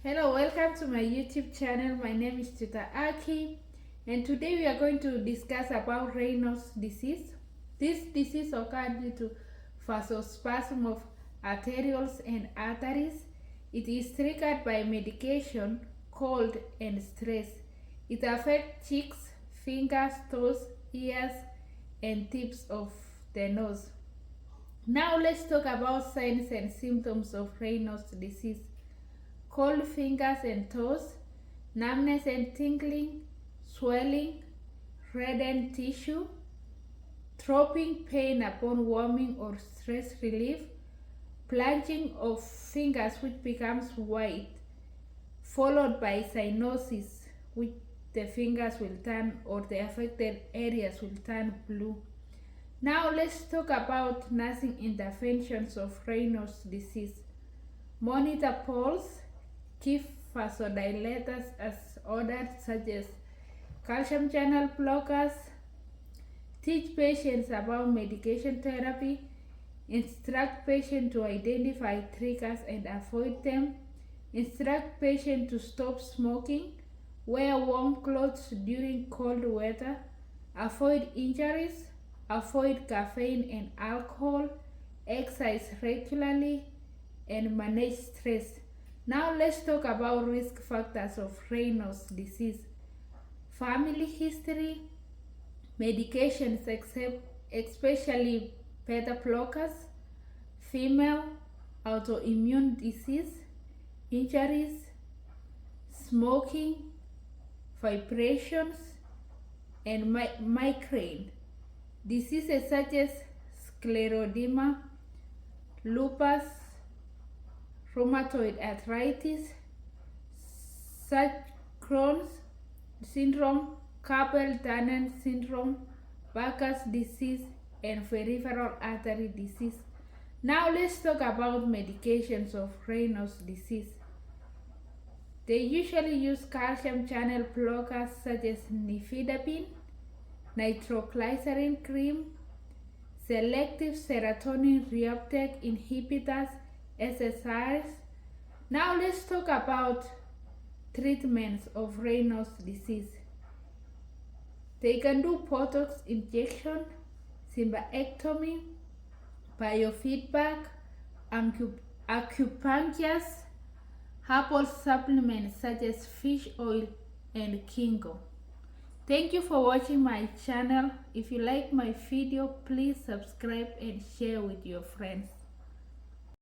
Hello, welcome to my YouTube channel. My name is Tuta Aki, and today we are going to discuss about Raynaud's disease. This disease occurs due to vasospasm of arterioles and arteries. It is triggered by medication, cold, and stress. It affects cheeks, fingers, toes, ears, and tips of the nose. Now let's talk about signs and symptoms of Raynaud's disease. Cold fingers and toes, numbness and tingling, swelling, reddened tissue, throbbing pain upon warming or stress relief, plunging of fingers which becomes white, followed by cyanosis, which the fingers will turn or the affected areas will turn blue. Now let's talk about nursing interventions of Raynaud's disease. Monitor pulse, give vasodilators as ordered, such as calcium channel blockers, teach patients about medication therapy, instruct patients to identify triggers and avoid them, instruct patients to stop smoking, wear warm clothes during cold weather, avoid injuries, avoid caffeine and alcohol, exercise regularly, and manage stress. Now let's talk about risk factors of Raynaud's disease. Family history, medications especially beta blockers, female, autoimmune disease, injuries, smoking, vibrations, and migraine. Diseases such as scleroderma, lupus, rheumatoid arthritis, such Crohn's syndrome, Carpal-Tunnel syndrome, Bucker's disease, and peripheral artery disease. Now let's talk about medications of Raynaud's disease. They usually use calcium channel blockers such as nifedipine, nitroglycerin cream, selective serotonin reuptake inhibitors, SSRIs. Now let's talk about treatments of Raynaud's disease. They can do Botox injection, symplectomy, biofeedback, acupuncture, herbal supplements such as fish oil and ginkgo. Thank you for watching my channel. If you like my video, please subscribe and share with your friends.